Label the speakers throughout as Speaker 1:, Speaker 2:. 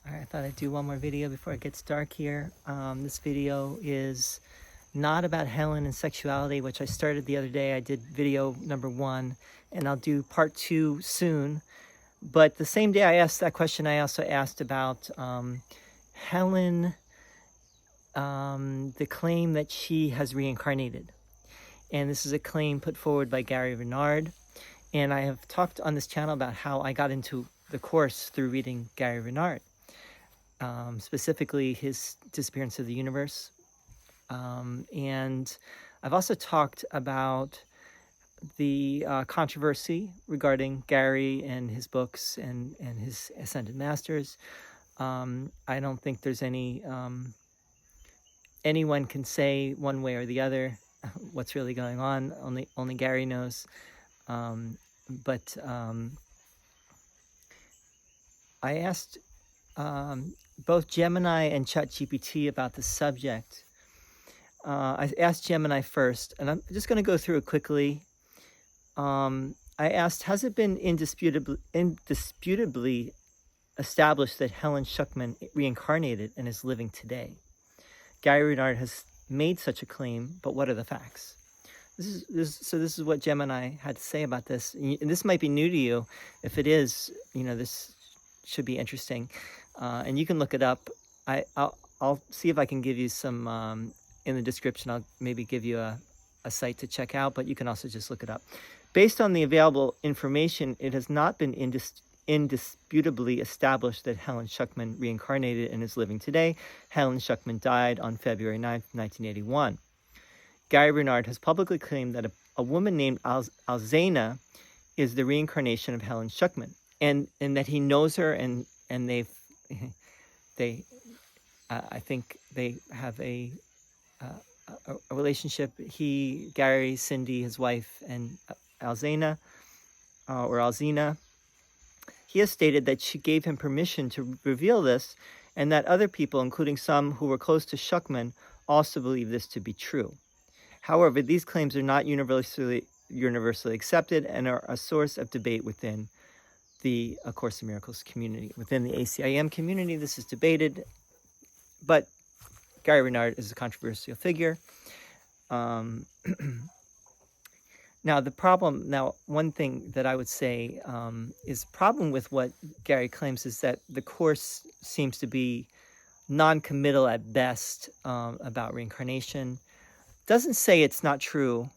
Speaker 1: I thought I'd do one more video before it gets dark here. This video is not about Helen and sexuality, which I started the other day. I did video number 1, and I'll do part 2 soon. But the same day I asked that question, I also asked about Helen, the claim that she has reincarnated. And this is a claim put forward by Gary Renard. And I have talked on this channel about how I got into the Course through reading Gary Renard. Specifically his Disappearance of the Universe. And I've also talked about the controversy regarding Gary and his books and his Ascended Masters. I don't think there's anyone can say one way or the other what's really going on. Only Gary knows. But I asked both Gemini and ChatGPT about the subject. I asked Gemini first, and I'm just going to go through it quickly. I asked, has it been indisputably established that Helen Schucman reincarnated and is living today? Gary Renard has made such a claim, but what are the facts? This is what Gemini had to say about this. And this might be new to you. If it is, this should be interesting. And you can look it up. I'll see if I can give you some, in the description, I'll maybe give you a site to check out, but you can also just look it up. Based on the available information, it has not been indisputably established that Helen Schucman reincarnated and is living today. Helen Schucman died on February 9th, 1981. Gary Renard has publicly claimed that a woman named Alzena is the reincarnation of Helen Schucman, and that he knows her, and I think they have a relationship. Gary, Cindy, his wife, and Alzena, or Alzena. He has stated that she gave him permission to reveal this, and that other people, including some who were close to Schucman, also believe this to be true. However, these claims are not universally accepted and are a source of debate within the A Course in Miracles community. Within the ACIM community, this is debated, but Gary Renard is a controversial figure. Now, one thing that I would say is the problem with what Gary claims is that the Course seems to be non-committal at best about reincarnation. Doesn't say it's not true,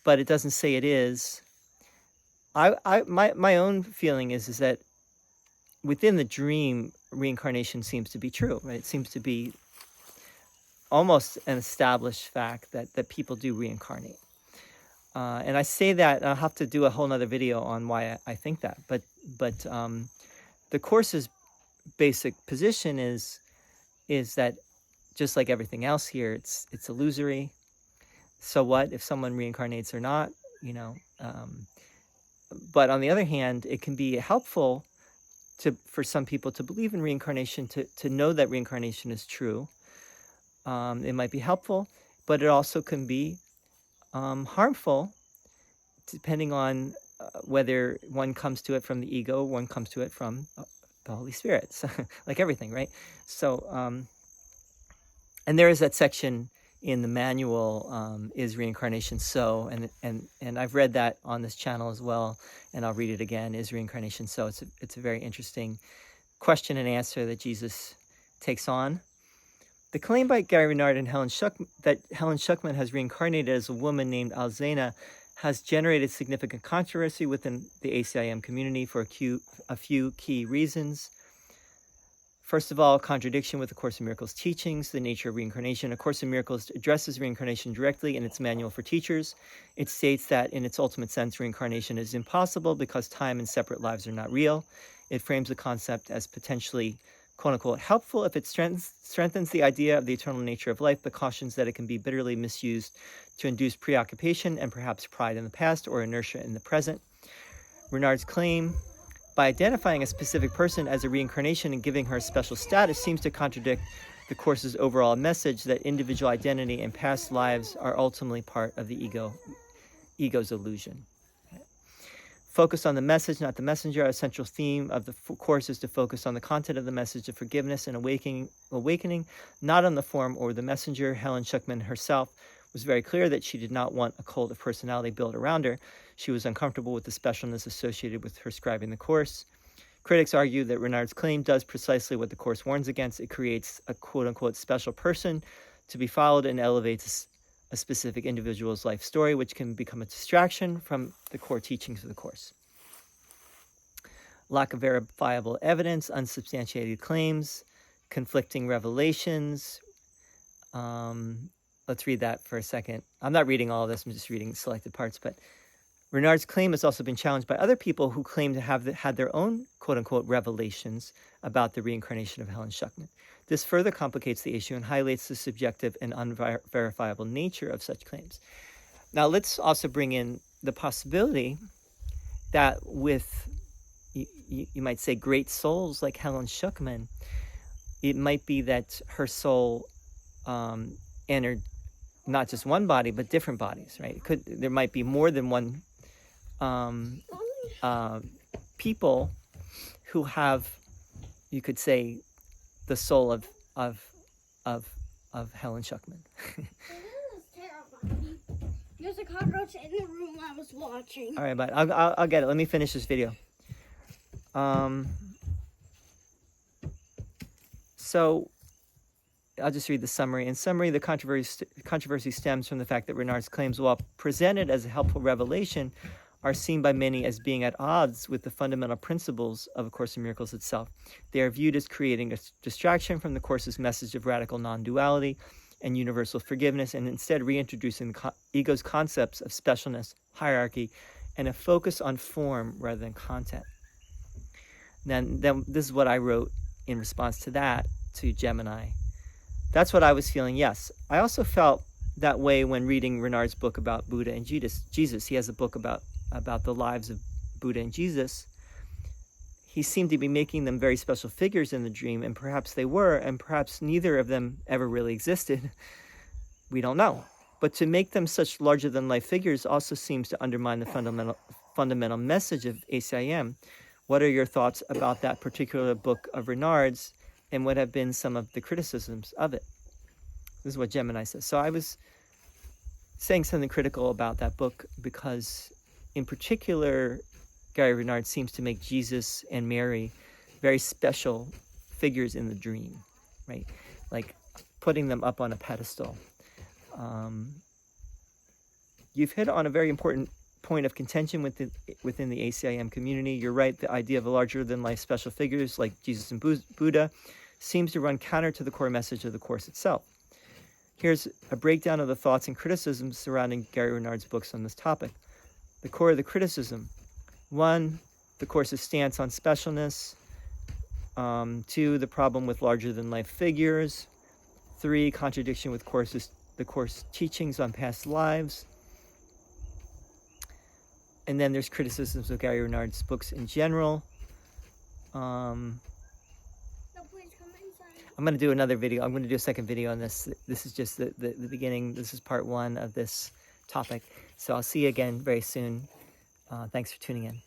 Speaker 1: but it doesn't say it is. My own feeling is that within the dream, reincarnation seems to be true, right? It seems to be almost an established fact that people do reincarnate. And I say that, I'll have to do a whole nother video on why I think that. But the Course's basic position is that just like everything else here, it's illusory. So what if someone reincarnates or not? But on the other hand, it can be helpful for some people to believe in reincarnation, to know that reincarnation is true. It might be helpful, but it also can be harmful, depending on whether one comes to it from the ego, one comes to it from the Holy Spirit. So, like everything, right? So, and there is that section in the manual, is reincarnation so? And I've read that on this channel as well, and I'll read it again. Is reincarnation so? It's a very interesting question and answer that Jesus takes on. The claim by Gary Renard and that Helen Schucman has reincarnated as a woman named Alzena has generated significant controversy within the ACIM community for a few key reasons. First of all, contradiction with A Course in Miracles teachings, the nature of reincarnation. A Course in Miracles addresses reincarnation directly in its manual for teachers. It states that in its ultimate sense, reincarnation is impossible because time and separate lives are not real. It frames the concept as potentially, quote-unquote, helpful if it strengthens the idea of the eternal nature of life, but cautions that it can be bitterly misused to induce preoccupation and perhaps pride in the past or inertia in the present. Renard's claim, by identifying a specific person as a reincarnation and giving her a special status, seems to contradict the Course's overall message that individual identity and past lives are ultimately part of the ego's illusion. Focus on the message, not the messenger. A central theme of the Course is to focus on the content of the message of forgiveness and awakening, not on the form or the messenger. Helen Schucman herself was very clear that she did not want a cult of personality built around her. She was uncomfortable with the specialness associated with her scribing the Course. Critics argue that Renard's claim does precisely what the Course warns against. It creates a quote-unquote special person to be followed and elevates a specific individual's life story, which can become a distraction from the core teachings of the Course. Lack of verifiable evidence, unsubstantiated claims, conflicting revelations. Let's read that for a second. I'm not reading all of this, I'm just reading selected parts, but Renard's claim has also been challenged by other people who claim to have had their own quote-unquote revelations about the reincarnation of Helen Schucman. This further complicates the issue and highlights the subjective and unverifiable nature of such claims. Now, let's also bring in the possibility that with, you might say, great souls like Helen Schucman, it might be that her soul entered not just one body, but different bodies, right? There might be more than one people who have, you could say, the soul of Helen Schucman.
Speaker 2: This is terrifying. There's a cockroach in the room I was watching.
Speaker 1: All right, but I'll get it. Let me finish this video. So I'll just read the summary. In summary, the controversy stems from the fact that Renard's claims, while presented as a helpful revelation, are seen by many as being at odds with the fundamental principles of A Course in Miracles itself. They are viewed as creating a distraction from the Course's message of radical non-duality and universal forgiveness, and instead reintroducing the ego's concepts of specialness, hierarchy, and a focus on form rather than content. Then this is what I wrote in response to that to Gemini. That's what I was feeling, yes. I also felt that way when reading Renard's book about Buddha and Jesus. He has a book about the lives of Buddha and Jesus. He seemed to be making them very special figures in the dream, and perhaps they were, and perhaps neither of them ever really existed. We don't know. But to make them such larger-than-life figures also seems to undermine the fundamental message of ACIM. What are your thoughts about that particular book of Renard's, and what have been some of the criticisms of it? This is what Gemini says. So I was saying something critical about that book because, in particular, Gary Renard seems to make Jesus and Mary very special figures in the dream, right? Like putting them up on a pedestal. You've hit on a very important point of contention within the ACIM community. You're right, the idea of larger-than-life special figures like Jesus and Buddha seems to run counter to the core message of the Course itself. Here's a breakdown of the thoughts and criticisms surrounding Gary Renard's books on this topic. The core of the criticism: 1, the Course's stance on specialness. 2, the problem with larger-than-life figures. 3, contradiction with the Course teachings on past lives. And then there's criticisms of Gary Renard's books in general. I'm going to do another video. I'm going to do a second video on this. This is just the beginning. This is part 1 of this topic. So I'll see you again very soon. Thanks for tuning in.